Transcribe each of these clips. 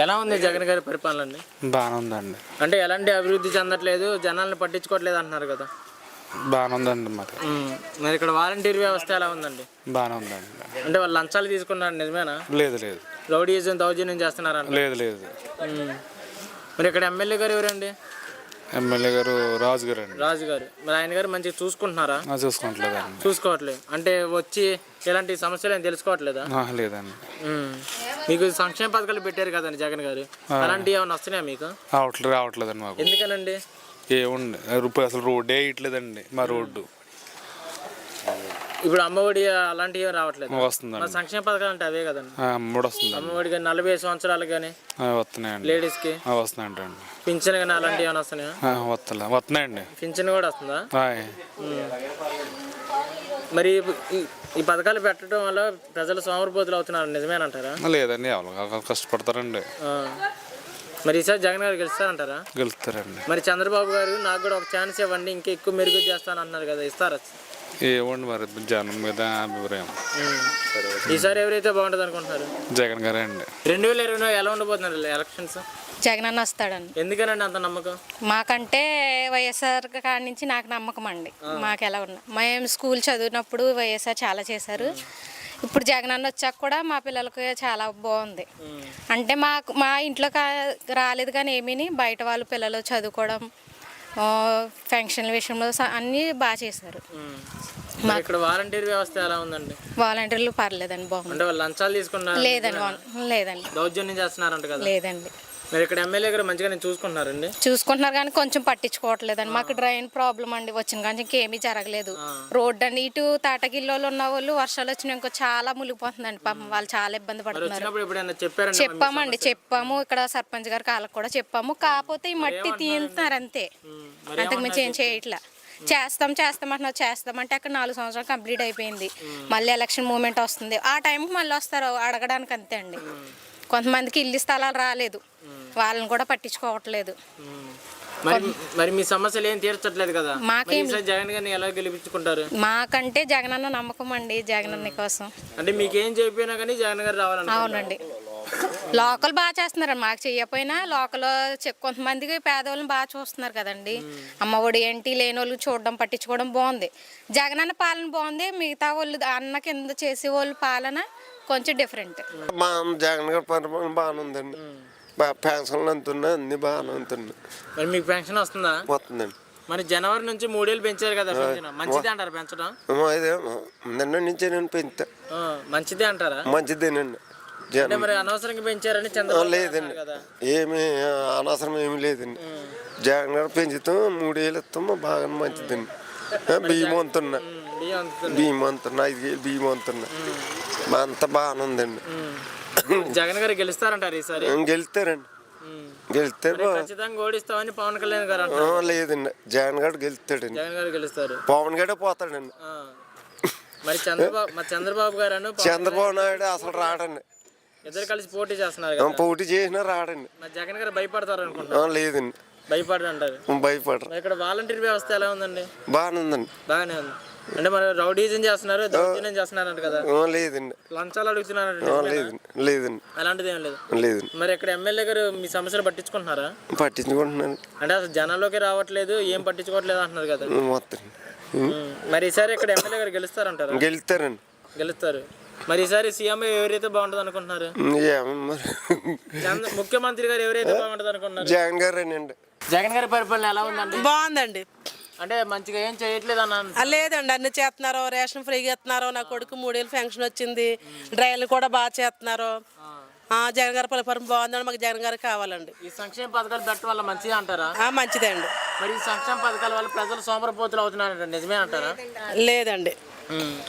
ఎలా ఉంది జగన్ గారి పరిపాలన అండి? బాగానే ఉందండి. అంటే ఎలాంటి అభివృద్ధి చెందట్లేదు, జనాలను పట్టించుకోవట్లేదు అంటున్నారు కదా. బాగానే ఉందండి. మరి ఇక్కడ వాలంటీర్ వ్యవస్థ ఎలా ఉందండి? బాగానే ఉందండి. అంటే వాళ్ళు లంచాలు తీసుకున్నారు నిజమేనా? లేదు లేదు. రౌడీజం దౌర్జన్యం చేస్తున్నారంట. లేదు లేదు. మరి ఇక్కడ ఎమ్మెల్యే గారు ఎవరండి? ఎమ్మెల్యే గారు రాజు గారు అండి. రాజు గారు. మరి ఆయన గారు మంచిగా చూసుకుంటున్నారా? చూసుకోవట్లేదండి. చూసుకోవట్లేదు అంటే వచ్చి ఇలాంటి సమస్యలు ఏం తెలుసుకోవట్లేదా? లేదండి. మీకు సంక్షేమ పథకాలు పెట్టారు కదండి జగన్ గారు, అలాంటివి ఏమైనా వస్తున్నాయా మీకు? రావట్లేదండి మాకు. ఎందుకనండి? ఏముంది రూపాయి అసలు రోడ్డే వేయట్లేదండి మా రోడ్డు. ఇప్పుడు అమ్మఒడి అలాంటివి రావట్లేదు. వస్తుందండి. సంక్షేమ పథకాలు అంటే అవే కదండి. అమ్మఒడి వస్తుంది. అమ్మఒడి కానీ 40 సంవత్సరాలు కానీ వస్తున్నాయండి. లేడీస్కి వస్తున్నాయండి. పింఛన్ కానీ అలాంటివి ఏమైనా వస్తున్నాయా? వస్తున్నాయండి. పింఛన్ కూడా వస్తుందా? మరి ఈ పథకాలు పెట్టడం వల్ల ప్రజలు సోమరిపోతులు అవుతున్నారు నిజమేనంటారా? లేదండి, ఎవరు కష్టపడతారండి. మరి ఈసారి జగన్ గారు గెలుస్తారంటారా? గెలుస్తారండి. మరి చంద్రబాబు గారు నాకు కూడా ఒక ఛాన్స్ ఇవ్వండి, ఇంకా ఎక్కువ మెరుగు చేస్తాను అన్నారు కదా, ఇస్తారా? ఏమండి మరి జనం మీద అభిప్రాయం. ఈసారి ఎవరైతే బాగుంటుంది అనుకుంటున్నారు? జగన్ గారే అండి. 2020 ఎలా ఉండబోతున్నారు ఎలక్షన్స్? జగన్ అన్న వస్తాడండి. ఎందుకనండి అంత నమ్మకం? మాకంటే వైఎస్ఆర్ కాడి నుంచి నాకు నమ్మకం అండి. మాకు ఎలా ఉన్నా మేము స్కూల్ చదివినప్పుడు వైఎస్ఆర్ చాలా చేశారు. ఇప్పుడు జగన్ అన్న వచ్చాక కూడా మా పిల్లలకి చాలా బాగుంది. అంటే మా ఇంట్లో రాలేదు కానీ ఏమీని బయట వాళ్ళు పిల్లలు చదువుకోవడం, ఫంక్షన్ల విషయంలో అన్నీ బాగా చేశారు. ఇక్కడ వాలంటీర్ వ్యవస్థ ఎలా ఉందండి? వాలంటీర్లు పర్లేదండి, బాగుంది. అంటే వాళ్ళు లంచాలు తీసుకున్నారు? లేదండి. దౌర్జన్యం చేస్తున్నారంట కదా? లేదండి. మరి ఇక్కడ ఎమ్మెల్యే గారు మంచిగా చూసుకుంటున్నారండి? చూసుకుంటున్నారు కానీ కొంచెం పట్టించుకోవట్లేదండి. మాకు డ్రైన్ ప్రాబ్లం అండి, వచ్చిన కానీ ఇంకేమీ జరగలేదు. రోడ్డు అండి ఇటు తాటగిల్లోలు ఉన్న వాళ్ళు వర్షాలు వచ్చినా ఇంకో చాలా మునిగిపోతుందండి. పాపం వాళ్ళు చాలా ఇబ్బంది పడుతున్నారు. చెప్పాము ఇక్కడ సర్పంచ్ గారికి వాళ్ళకి కూడా చెప్పాము. కాకపోతే ఈ మట్టి తీస్తున్నారు అంతే, అంతకుమించి ఏం చేయట్లా. చేస్తామంటున్నారు. చేస్తామంటే అక్కడ 4 సంవత్సరాలు కంప్లీట్ అయిపోయింది. మళ్ళీ ఎలక్షన్ మూమెంట్ వస్తుంది, ఆ టైంకి మళ్ళీ వస్తారు అడగడానికి అంతే అండి. కొంతమందికి ఇల్లు స్థలాలు రాలేదు, వాళ్ళని కూడా పట్టించుకోవట్లేదు. మరి మీ సమస్యలు ఏం తీర్చట్లేదు కదా? మాకేం జగన్ గారిని ఎలా గెలిపించుకుంటారు? మాకంటే జగన్ అన్న నమ్మకం అండి. జగన్ అన్న కోసం అంటే మీకేం చెప్పినా కానీ జగన్ గారు రావాలని. అవునండి. లోకల్ బాగా చేస్తున్నారండి, మాకు చెయ్యకపోయినా లోకల్ కొంతమందికి పేదవాళ్ళని బాగా చూస్తున్నారు కదండి. అమ్మఒడి ఏంటి లేని వాళ్ళు చూడడం పట్టించుకోవడం బాగుంది. జగన్ అన్న పాలన బాగుంది. మిగతా వాళ్ళు అన్న కింద చేసే వాళ్ళు పాలన కొంచెం డిఫరెంట్. మా జగన్ గారి పరిపాలన బాగానే ఉందండి. పెన్షన్లు అంతున్నాయి, అన్ని బాగానే ఉంటున్నాయి. మరి మీకు పెన్షన్ వస్తుందా? వస్తుందండి. మరి జనవరి నుంచి 3 ఏళ్ళు పెంచారు కదా, మంచిదే అంటారా పెంచడం? నిన్న నుంచి నేను పెంచుతా. మంచిదే అంటారా? మంచిదేనండి. మరి అనవసరంగా పెంచారని లేదండి, ఏమి అనవసరం ఏమి లేదండి. జగన్ గారు పెంచుతాం, 3 ఏళ్ళు ఇస్తాం, బాగా మంచిదండి. బియ్యం అంతున్నా 5 వేలు బియ్యం అంతున్నా, అంత బాగానే ఉందండి. జగన్ గారు గెలుస్తారంటారు ఈసారి? గెలుస్తారండి. గెలుస్తారు. ఖచ్చితంగా ఓడిస్తామని పవన్ కళ్యాణ్ గారు? లేదండి, జగన్ గారు గెలుస్తాడండి. జగన్ గారు గెలుస్తారు. పవన్ గడే పోతాడండి. మరి చంద్రబాబు గారు చంద్రబాబు నాయుడు అసలు రాడండి. ఇద్దరు కలిసి పోటీ చేస్తున్నారు. పోటీ చేసినా రాడండి. మరి జగన్ గారు భయపడతారు అనుకుంటున్నా? లేదండి, భయపడరు అంటారు. భయపడరు. ఇక్కడ వాలంటీర్ వ్యవస్థ ఎలా ఉందండి? బాగానే ఉందండి. బాగానే ఉంది. అంటే మరి రౌడీజం చేస్తున్నారు, దౌర్జన్యం చేస్తున్నారంట కదా? లేదండి. లంచాలు అడుగుతున్నారు? లేదండి, అలాంటిది ఏం లేదు. లేదండి. మరి ఇక్కడ ఎమ్మెల్యే గారు మీ సమస్యలు పట్టించుకుంటున్నారా? పట్టించుకుంటున్నాను. అంటే అసలు జనాల్లోకి రావట్లేదు, ఏం పట్టించుకోవట్లేదు అంటున్నారు కదా? మరి ఈసారి ఇక్కడ ఎమ్మెల్యే గారు గెలుస్తారంటారా? గెలుస్తారండి. గెలుస్తారు. మరి ఈసారి సీఎం ఎవరైతే బాగుంటుంది అనుకుంటున్నారు? ముఖ్యమంత్రి గారు ఎవరైతే బాగుంటుంది అనుకుంటున్నారు? జగన్ గారేనండి. జగన్ గారి పరిపాలన ఎలా ఉందండి? బాగుందండి. అంటే మంచిగా ఏం చేయట్లేదు అన్న? లేదండి, అన్ని చేస్తున్నారు. రేషన్ ఫ్రీగా ఇస్తున్నారు. నా కొడుకు 3 ఏళ్ళు ఫంక్షన్ వచ్చింది. డ్రైన్లు కూడా బాగా చేస్తున్నారు. జగన్ గారి పరిపాలన బాగుందండి. మాకు జగన్ గారు కావాలండి. ఈ సంక్షేమ పథకాలు పెట్టడం వల్ల మంచిది అంటారా? మంచిదే అండి. మరి ఈ సంక్షేమ పథకాల వల్ల ప్రజలు సోమరపోతులు అవుతున్నారంట, నిజమే అంటారా? లేదండి.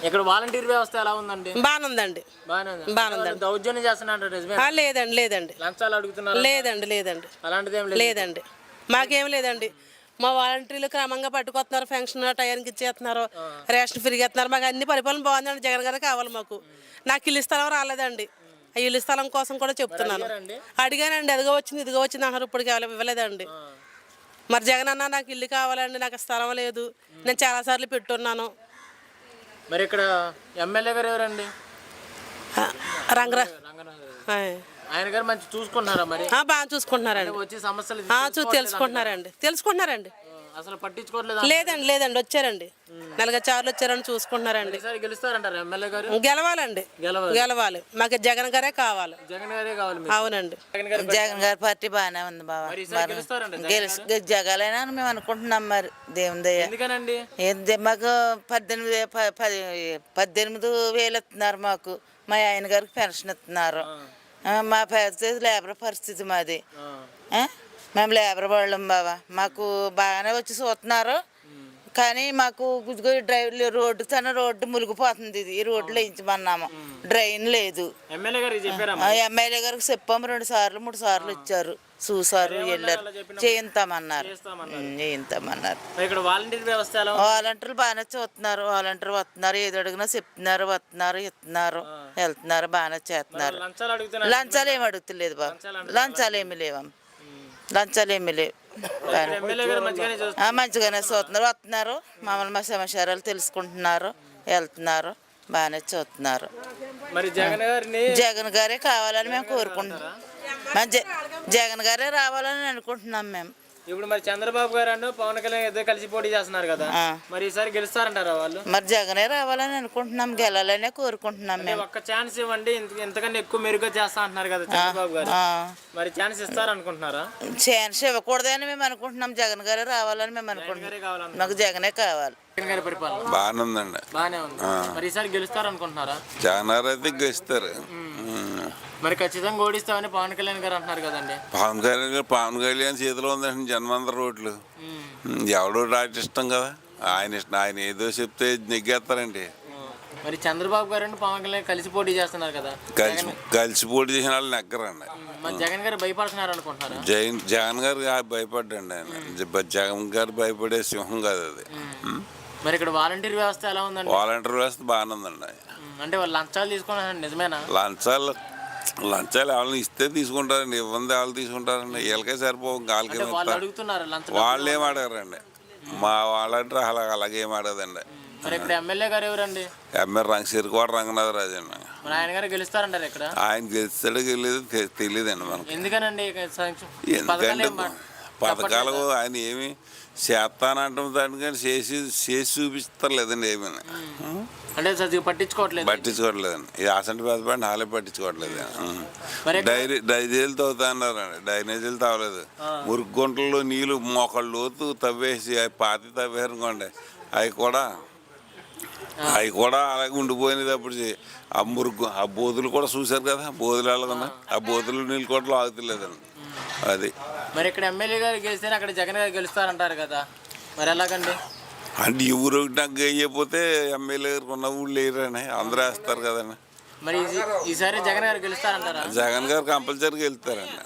ఇక్కడ వాలంటీర్ వ్యవస్థ ఎలా ఉందండి? బాగుందండి. బాగుందండి. దౌర్జన్యం చేస్తున్నారు, నిజమే? లేదండి. లేదండి. లంచాలు అడుగుతున్నారు? లేదండి. లేదండి. అలాంటిది ఏం లేదండి. మాకేం లేదండి. మా వాలంటీర్లు క్రమంగా పట్టుకొస్తున్నారు. ఫంక్షన్ టయానికి ఇచ్చేస్తున్నారు. రేషన్ ఫ్రీగా ఇస్తున్నారు. మాకు అన్ని పరిపాలన బాగుందండి. జగన్ గారు కావాలి మాకు. నాకు ఇల్లు స్థలం రాలేదండి. ఆ ఇల్లు స్థలం కోసం కూడా చెప్తున్నాను. అడిగానండి, ఇదిగో వచ్చింది అన్నారు. ఇప్పుడు ఇవ్వలేదండి. మరి జగన్ అన్న నాకు ఇల్లు కావాలండి, నాకు స్థలం లేదు, నేను చాలాసార్లు పెట్టున్నాను. మరి ఇక్కడ ఎమ్మెల్యే గారు ఎవరండి? రంగరా ఆయన గారు మంచి చూసుకుంటున్నారా మరి? బాగా చూసుకుంటున్నారండి. వచ్చి సమస్యలు తెలుసుకుంటున్నారండి. అసలు పట్టించుకోవట్లేదు. లేదండి వచ్చారండి, నలుగురు వచ్చారని చూసుకుంటున్నారండి. గెలుస్తారంటారు ఎమ్మెల్యే గారు? గెలవాలి. మాకు జగన్ గారే కావాలి. జగన్ గారే కావాలి. అవునండి. జగన్ గారి పార్టీ బాగానే ఉంది బాబా. జగలైనా మేము అనుకుంటున్నాం మరి దేవుని దయ. ఎందుకనండి? మాకు 18,000 ఇస్తున్నారు మాకు. మా ఆయన గారికి పెన్షన్ ఇస్తున్నారు. మా పరిస్థితి లేబర్ పరిస్థితి మాది. మేము లేబర్ వాళ్ళం బాబా. మాకు బాగానే వచ్చి చూస్తున్నారు, కానీ మాకు రోడ్డు మునిగిపోతుంది. ఇది ఈ రోడ్లు వేయించమన్నాము, డ్రైన్ లేదు. ఎమ్మెల్యే గారికి చెప్పాము 2 సార్లు 3 సార్లు వచ్చారు, చూసారు, వెళ్ళారు, చేయిస్తామన్నారు. వాలంటీర్లు బాగానే చూస్తున్నారు. వాలంటీర్ వస్తున్నారు, ఏది అడిగినా చెప్తున్నారు, వస్తున్నారు, ఇస్తున్నారు, వెళ్తున్నారు, బాగానే చేస్తున్నారు. లంచాలు ఏమి అడుగుతలేదు బాబు. లంచాలు ఏమి లేవు. మంచిగానే చూస్తున్నారు, వస్తున్నారు, మమ్మల్ని మా సమాచారాలు తెలుసుకుంటున్నారు, వెళ్తున్నారు, బాగానే చూస్తున్నారు. జగన్ గారే కావాలని మేము కోరుకుంటున్నాం. జగన్ గారే రావాలని అనుకుంటున్నాం మేము. ఇప్పుడు మరి చంద్రబాబు గారు పవన్ కళ్యాణ్ ఇద్దరు కలిసి పోటీ చేస్తున్నారు కదా, మరి ఈసారి గెలుస్తారంటారా వాళ్ళు? మరి జగనే రావాలని అనుకుంటున్నాం, గెలాలనే కోరుకుంటున్నాం మేము. ఒక్క ఛాన్స్ ఇవ్వండి, ఎంతకన్నా ఎక్కువ మెరుగ్గా చేస్తా అంటున్నారు కదా చంద్రబాబు గారు, మరి ఛాన్స్ ఇస్తారనుకుంటున్నారా? ఛాన్స్ ఇవ్వకూడదని మేము అనుకుంటున్నాం, జగన్ గారే రావాలని మేము అనుకుంటున్నాం. మాకు జగనే కావాలి. జగన్ గారి పరిపాలన బాగానే ఉందండి. బాగానే ఉంది. మరి ఈసారి గెలుస్తారనుకుంటున్నారా? జగన్ గారు అయితే గెలుస్తారు. మరి ఖచ్చితంగా ఓడిస్తామని పవన్ కళ్యాణ్ గారు అంటున్నారు కదండి. పవన్ కళ్యాణ్ చేతిలో ఉందండి జన్మందర రోడ్లు. ఎవడో రాటి ఇష్టం కదా, ఆయన ఏదో చెప్తే నెగ్గేస్తారండి. మరి చంద్రబాబు గారు పవన్ కళ్యాణ్ కలిసి పోటీ చేస్తున్నారు కదా, కలిసి పోటీ చేసిన వాళ్ళు నెగ్గరండి. మరి జగన్ గారు భయపడుతున్నారు అనుకుంటున్నారా? జగన్ గారు భయపడ్డండి. ఆయన జగన్ గారు భయపడే సింహం కాదు అది. మరి ఇక్కడ వాలంటీర్ వ్యవస్థ ఎలా ఉందండి? వాలంటీర్ వ్యవస్థ బాగానే ఉందండి. అంటే వాళ్ళు లంచాలు తీసుకున్నారండి, నిజమేనా? లంచాలు ఎవరిని ఇస్తే తీసుకుంటారండి, ఇవ్వంది వాళ్ళు తీసుకుంటారండి. వీళ్ళకే సరిపోవు, గాలికి వాళ్ళు ఏం అడగరండి. మా వాళ్ళంటే అలాగేం అడగదండి. మరి ఇక్కడ ఎమ్మెల్యే గారు ఎవరండి? సిరికోట రంగనాథరాజు అండి. మరి ఆయన గారు గెలుస్తారంటారు ఇక్కడ? ఆయన గెలుస్తాడో గెలేదు తెలియదండి మనకు. ఎందుకనండి? ఎందుకంటే పథకాలు ఆయన ఏమి చేస్తానంటాం, దానికని చేసి చూపిస్తారు లేదండి. ఏమైనా అంటే పట్టించుకోవట్లేదండి. ఈ అసంటి పెద్దపడి హాలే పట్టించుకోవట్లేదు. డ్రైనేజీలు తవ్వుతా అన్నారండి, డ్రైనేజీలు తవ్వలేదు. మురుగు గుంటల్లో నీళ్ళు మోకాళ్ళ లోతు తవ్వేసి అవి పాతి తవ్వారనుకోండి, అవి కూడా అలాగే ఉండిపోయినది. అప్పుడు ఆ బోధులు కూడా చూశారు కదా, బోధులు ఎలాగున్నా, ఆ బోధులు నీళ్ళు కూడా లాగుతలేదండి. అది మరి ఇక్కడ ఎమ్మెల్యే గారు గెలిస్తేనే అక్కడ జగన్ గారు గెలుస్తారంటారు కదా, మరి ఎలాగండి? అంటే ఎవరు నాకు వేయకపోతే ఎమ్మెల్యే గారికి ఉన్న ఊళ్ళు వేయరని అందరూ వేస్తారు కదండి. మరి ఈసారి జగన్ గారు గెలుస్తారంటారా? జగన్ గారు కంపల్సరీగా వెళ్తారండి.